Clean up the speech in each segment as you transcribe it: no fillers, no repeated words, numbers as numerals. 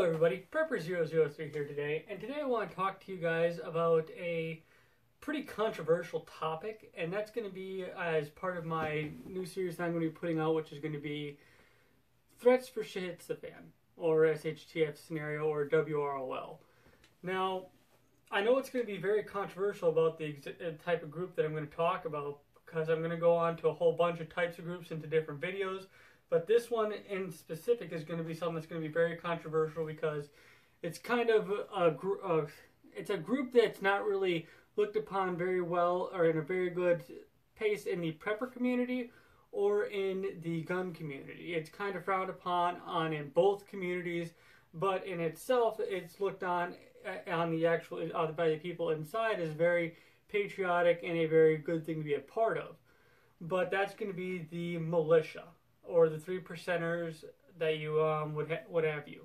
everybody, Prepper003 here today, and today I want to talk to you guys about a pretty controversial topic, and that's going to be as part of my new series that I'm going to be putting out, which is going to be Threats for Shit Hits the Fan, or SHTF scenario, or WROL. Now, I know it's going to be very controversial about the type of group that I'm going to talk about, because I'm going to go on to a whole bunch of types of groups into different videos. But this one in specific is going to be something that's going to be very controversial because it's kind of it's a group that's not really looked upon very well or in a very good pace in the prepper community or in the gun community. It's kind of frowned upon in both communities, but in itself, it's looked on the actual by the people inside as very patriotic and a very good thing to be a part of. But that's going to be the militia, or the 3%ers that you would have you.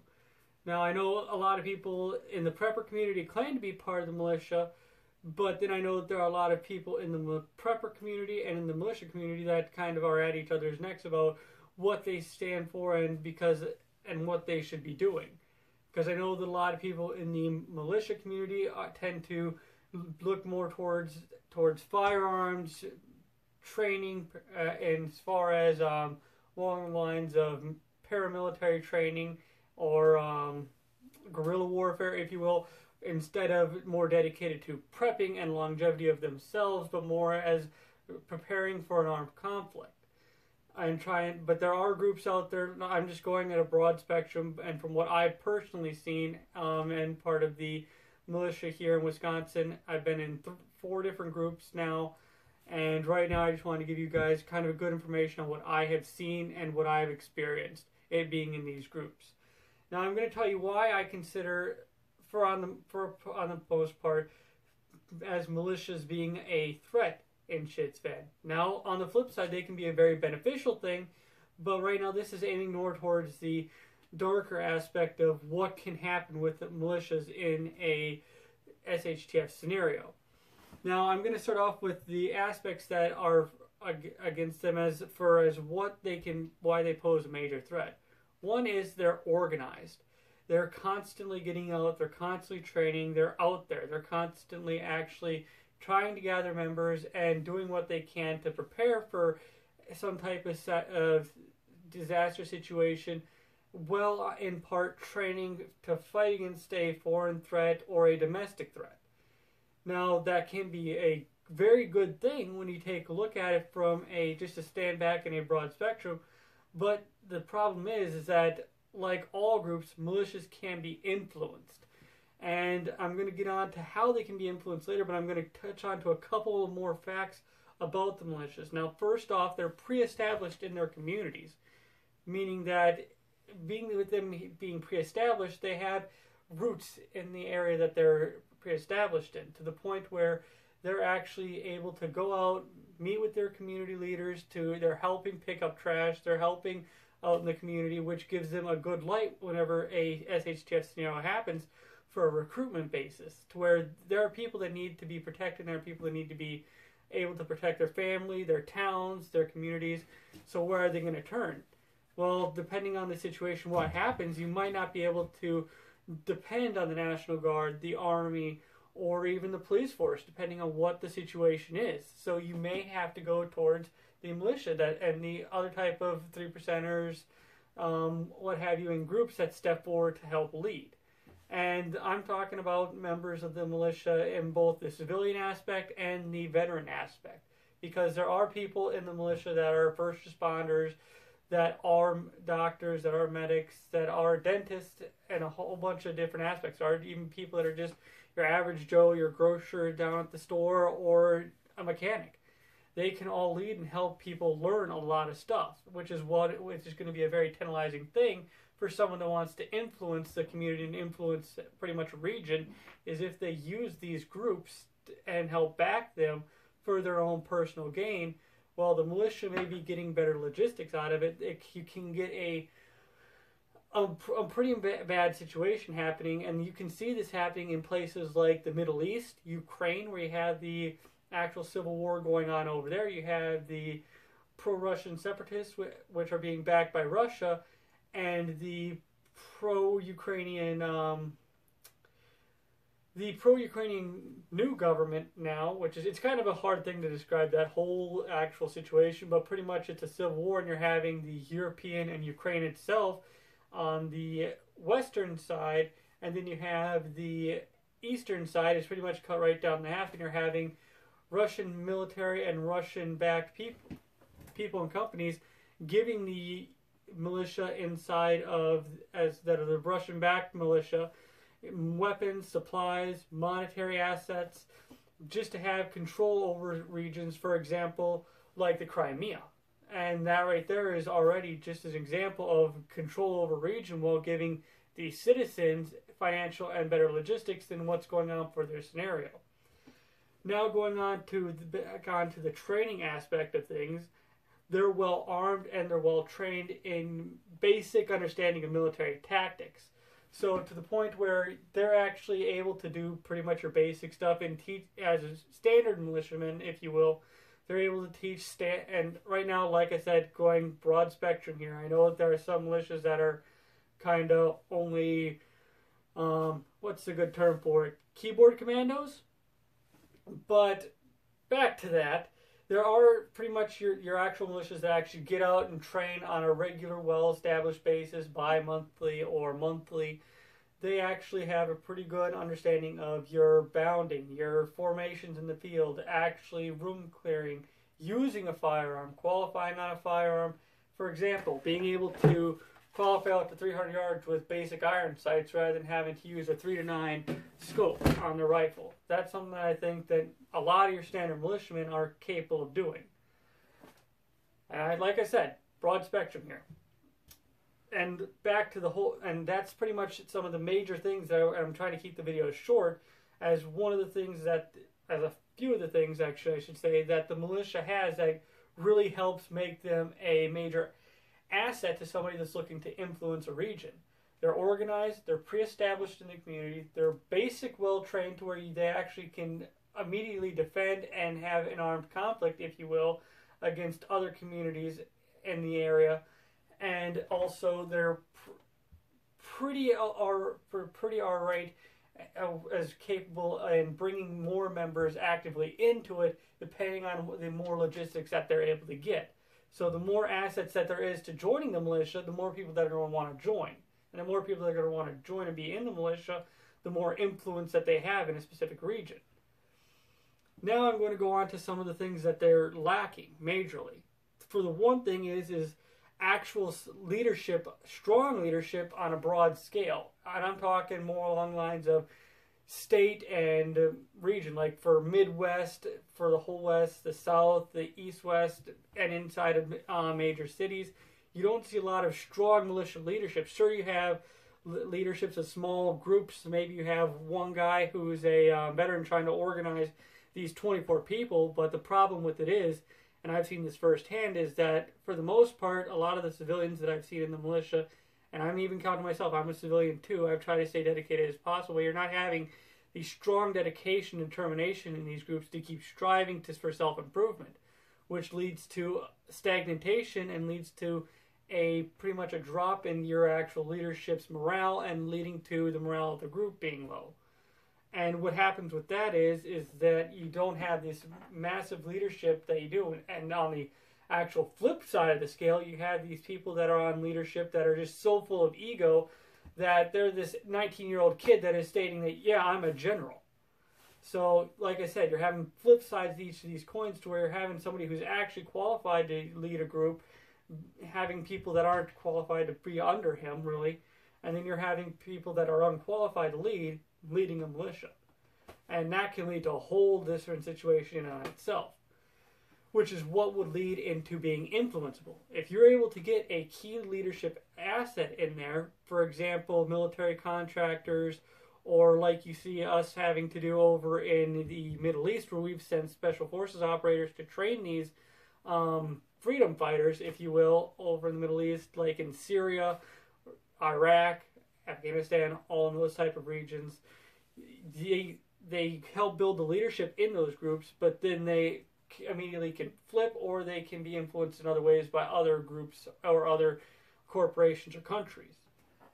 Now, I know a lot of people in the prepper community claim to be part of the militia, but then I know that there are a lot of people in the prepper community and in the militia community that kind of are at each other's necks about what they stand for and what they should be doing. Because I know that a lot of people in the militia community tend to look more towards firearms training, and as far as along the lines of paramilitary training or guerrilla warfare, if you will, instead of more dedicated to prepping and longevity of themselves, but more as preparing for an armed conflict. But there are groups out there. I'm just going at a broad spectrum, and from what I've personally seen, and part of the militia here in Wisconsin, I've been in 4 different groups now. And right now I just want to give you guys kind of good information on what I have seen and what I have experienced, it being in these groups. Now I'm going to tell you why I consider, on the most part, as militias being a threat in shit's fan. Now on the flip side, they can be a very beneficial thing, but right now this is aiming more towards the darker aspect of what can happen with the militias in a SHTF scenario. Now, I'm going to start off with the aspects that are against them why they pose a major threat. One is they're organized. They're constantly getting out. They're constantly training. They're out there. They're constantly actually trying to gather members and doing what they can to prepare for some type of disaster situation. Well, in part, training to fight against a foreign threat or a domestic threat. Now, that can be a very good thing when you take a look at it from just to stand back in a broad spectrum. But the problem is that, like all groups, militias can be influenced. And I'm going to get on to how they can be influenced later, but I'm going to touch on to a couple of more facts about the militias. Now, first off, they're pre-established in their communities, meaning that with them being pre-established, they have roots in the area that they're pre-established in, to the point where they're actually able to go out, meet with their community leaders, they're helping pick up trash, they're helping out in the community, which gives them a good light whenever a SHTF scenario happens for a recruitment basis, to where there are people that need to be protected, and there are people that need to be able to protect their family, their towns, their communities. So where are they going to turn? Well, depending on the situation, what happens, you might not be able to depend on the National Guard, the Army, or even the police force, depending on what the situation is. So you may have to go towards the militia and the other type of 3%ers, what have you, in groups that step forward to help lead. And I'm talking about members of the militia in both the civilian aspect and the veteran aspect, because there are people in the militia that are first responders, that are doctors, that are medics, that are dentists, and a whole bunch of different aspects. There are even people that are just your average Joe, your grocer down at the store, or a mechanic. They can all lead and help people learn a lot of stuff, which is going to be a very tantalizing thing for someone that wants to influence the community and influence pretty much a region, is if they use these groups and help back them for their own personal gain. While the militia may be getting better logistics out of it, you can get a pretty bad situation happening, and you can see this happening in places like the Middle East, Ukraine, where you have the actual civil war going on over there. You have the pro-Russian separatists, which are being backed by Russia, and the pro-Ukrainian the pro-Ukrainian new government now, which is, it's kind of a hard thing to describe that whole actual situation, but pretty much it's a civil war, and you're having the European and Ukraine itself on the western side, and then you have the eastern side is pretty much cut right down in half, and you're having Russian military and Russian-backed people and companies giving the militia inside of, as that of the Russian-backed militia, weapons, supplies, monetary assets, just to have control over regions, for example, like the Crimea. And that right there is already just an example of control over region while giving the citizens financial and better logistics than what's going on for their scenario. Now going on to back onto the training aspect of things, they're well armed and they're well trained in basic understanding of military tactics. So to the point where they're actually able to do pretty much your basic stuff and teach as a standard militiaman, if you will. They're able to teach, and right now, like I said, going broad spectrum here. I know that there are some militias that are kind of only, what's a good term for it? Keyboard commandos? But back to that, there are pretty much your actual militias that actually get out and train on a regular, well-established basis, bi-monthly or monthly. They actually have a pretty good understanding of your bounding, your formations in the field, actually room clearing, using a firearm, qualifying on a firearm. For example, being able to qualify out to 300 yards with basic iron sights rather than having to use a 3-9 scope on the rifle. That's something that I think that a lot of your standard militiamen are capable of doing. And like I said, broad spectrum here. And back to the whole, and that's pretty much some of the major things that I'm trying to keep the video short, as one of the things that, as a few of the things actually I should say, that the militia has that really helps make them a major asset to somebody that's looking to influence a region. They're organized, they're pre-established in the community, they're basic, well-trained to where they actually can immediately defend and have an armed conflict, if you will, against other communities in the area. And also they're pretty alright as capable in bringing more members actively into it, depending on the more logistics that they're able to get. So the more assets that there is to joining the militia, the more people that are going to want to join. And the more people that are going to want to join and be in the militia, the more influence that they have in a specific region. Now I'm going to go on to some of the things that they're lacking majorly. For the one thing is actual leadership, strong leadership on a broad scale. And I'm talking more along the lines of state and region, like for Midwest, for the whole West, the South, the East-West, and inside of major cities. You don't see a lot of strong militia leadership. Sure, you have leaderships of small groups. Maybe you have one guy who's a veteran trying to organize these 24 people, but the problem with it is, and I've seen this firsthand, is that for the most part, a lot of the civilians that I've seen in the militia, and I'm even counting myself, I'm a civilian too, I've tried to stay dedicated as possible. You're not having the strong dedication and determination in these groups to keep striving for self-improvement, which leads to stagnation and leads to pretty much a drop in your actual leadership's morale and leading to the morale of the group being low. And what happens with that is that you don't have this massive leadership that you do. And on the actual flip side of the scale, you have these people that are on leadership that are just so full of ego that they're this 19-year-old kid that is stating that, yeah, I'm a general. So, like I said, you're having flip sides to each of these coins to where you're having somebody who's actually qualified to lead a group, having people that aren't qualified to be under him, really, and then you're having people that are unqualified to leading a militia. And that can lead to a whole different situation on itself, which is what would lead into being influenceable. If you're able to get a key leadership asset in there, for example, military contractors, or like you see us having to do over in the Middle East, where we've sent special forces operators to train these freedom fighters, if you will, over in the Middle East, like in Syria, Iraq, Afghanistan, all in those type of regions. They help build the leadership in those groups, but then they immediately can flip, or they can be influenced in other ways by other groups or other corporations or countries.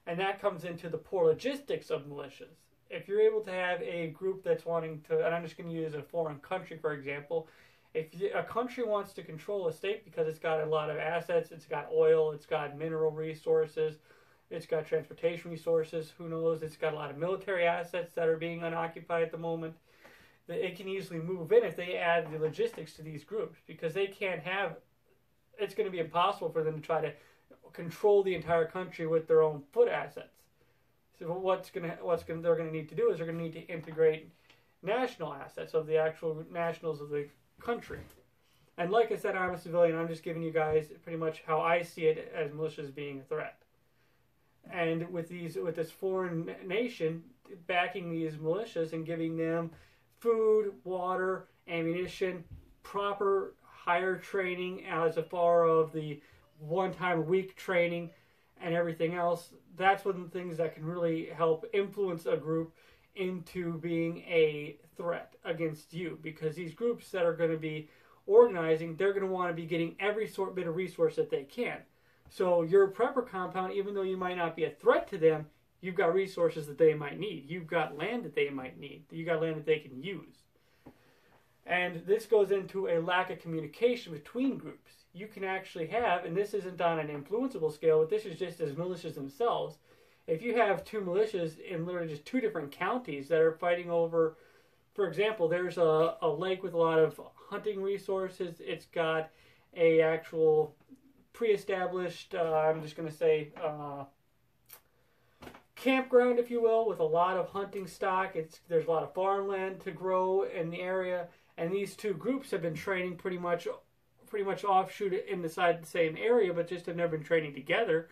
And that comes into the poor logistics of militias. If you're able to have a group that's wanting to, and I'm just going to use a foreign country for example, if a country wants to control a state because it's got a lot of assets, it's got oil, it's got mineral resources, it's got transportation resources, who knows, it's got a lot of military assets that are being unoccupied at the moment, it can easily move in if they add the logistics to these groups, because they can't have, it's going to be impossible for them to try to control the entire country with their own foot assets. So they're going to need to do is they're going to need to integrate national assets of the actual nationals of the country. And like I said, I'm a civilian. I'm just giving you guys pretty much how I see it as militias being a threat. And with this foreign nation backing these militias and giving them food, water, ammunition, proper higher training as far of the one-time a week training and everything else, that's one of the things that can really help influence a group into being a threat against you. Because these groups that are going to be organizing, they're going to want to be getting every bit of resource that they can. So your prepper compound, even though you might not be a threat to them, you've got resources that they might need. You've got land that they might need. You've got land that they can use. And this goes into a lack of communication between groups. You can actually have, and this isn't on an influenceable scale, but this is just as militias themselves. If you have two militias in literally just two different counties that are fighting over, for example, there's a lake with a lot of hunting resources. It's got a actual pre-established, I'm just going to say, campground, if you will, with a lot of hunting stock. There's a lot of farmland to grow in the area, and these two groups have been training pretty much offshoot inside the same area, but just have never been training together.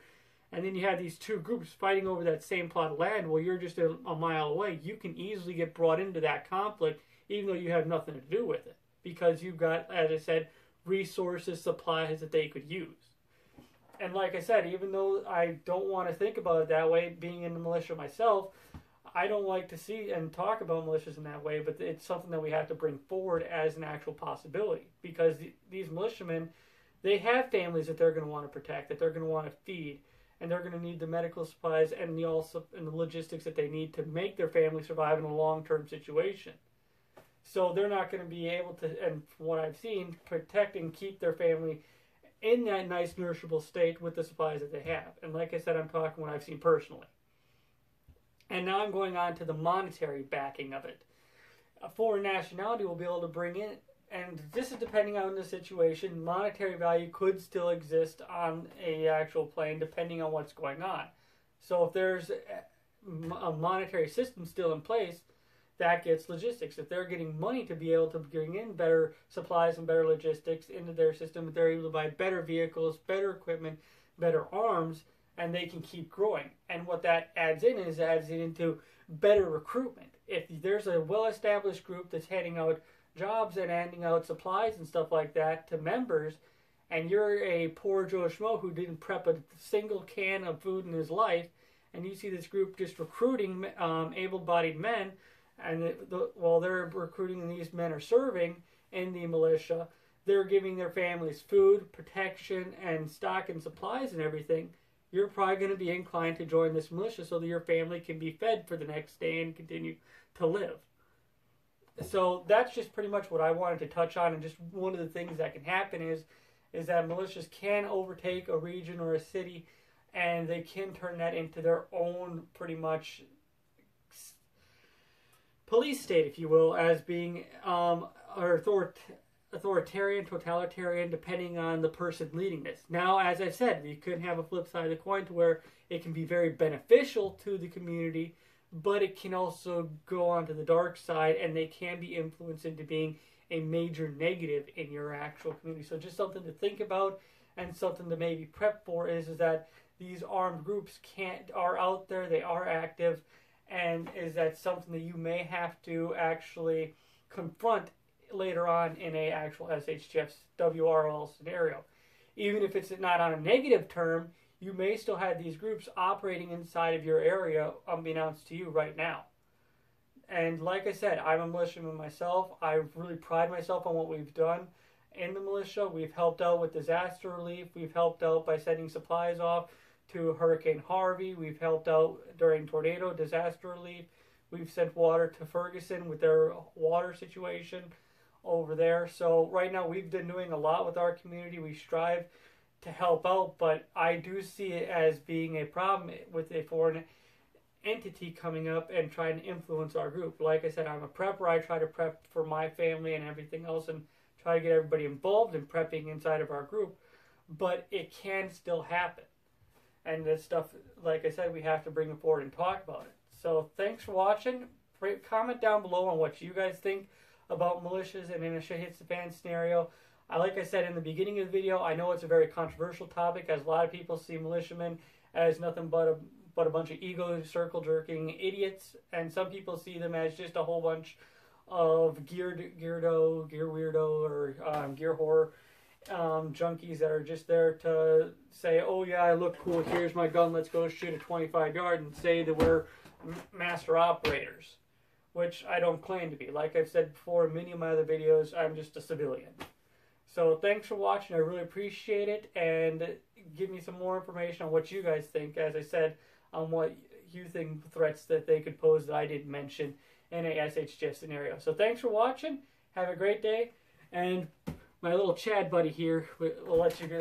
And then you have these two groups fighting over that same plot of land. Well, you're just a mile away. You can easily get brought into that conflict, even though you have nothing to do with it, because you've got, as I said, resources, supplies that they could use. And like I said, even though I don't want to think about it that way, being in the militia myself, I don't like to see and talk about militias in that way, but it's something that we have to bring forward as an actual possibility, because these militiamen, they have families that they're going to want to protect, that they're going to want to feed, and they're going to need the medical supplies and the logistics that they need to make their family survive in a long-term situation. So they're not going to be able to, and from what I've seen, protect and keep their family in that nice, nourishable state with the supplies that they have. And like I said, I'm talking what I've seen personally. And now I'm going on to the monetary backing of it. A foreign nationality will be able to bring in, and this is depending on the situation, monetary value could still exist on a actual plane depending on what's going on. So if there's a monetary system still in place, that gets logistics. If they're getting money to be able to bring in better supplies and better logistics into their system, they're able to buy better vehicles, better equipment, better arms, and they can keep growing. And what that adds into better recruitment. If there's a well-established group that's handing out jobs and handing out supplies and stuff like that to members, and you're a poor Joe Schmo who didn't prep a single can of food in his life, and you see this group just recruiting able-bodied men, and while they're recruiting and these men are serving in the militia, they're giving their families food, protection, and stock and supplies and everything, you're probably going to be inclined to join this militia so that your family can be fed for the next day and continue to live. So that's just pretty much what I wanted to touch on, and just one of the things that can happen is that militias can overtake a region or a city, and they can turn that into their own pretty much police state, if you will, as being authoritarian, totalitarian, depending on the person leading this. Now, as I said, you could have a flip side of the coin to where it can be very beneficial to the community, but it can also go onto the dark side, and they can be influenced into being a major negative in your actual community. So just something to think about, and something to maybe prep for is that these armed groups are out there, they are active, and is that something that you may have to actually confront later on in a actual SHTF WROL scenario. Even if it's not on a negative term, you may still have these groups operating inside of your area unbeknownst to you right now. And like I said, I'm a militiaman myself. I really pride myself on what we've done in the militia. We've helped out with disaster relief. We've helped out by sending supplies off to Hurricane Harvey. We've helped out during tornado disaster relief. We've sent water to Ferguson with their water situation over there. So right now we've been doing a lot with our community. We strive to help out, but I do see it as being a problem with a foreign entity coming up and trying to influence our group. Like I said, I'm a prepper. I try to prep for my family and everything else and try to get everybody involved in prepping inside of our group, but it can still happen. And this stuff, like I said, we have to bring it forward and talk about it. So thanks for watching. Comment down below on what you guys think about militias and in a shit hits the fan scenario. Like I said in the beginning of the video, I know it's a very controversial topic, as a lot of people see militiamen as nothing but a bunch of ego circle jerking idiots, and some people see them as just a whole bunch of gear weirdo, or gear horror junkies that are just there to say, oh yeah, I look cool, here's my gun, let's go shoot a 25 yard, and say that we're master operators, which I don't claim to be. Like I've said before in many of my other videos, I'm just a civilian. So thanks for watching, I really appreciate it, and give me some more information on what you guys think, as I said, on what you think threats that they could pose that I didn't mention in a SHTF scenario. So thanks for watching, have a great day, and my little Chad buddy here will let you go.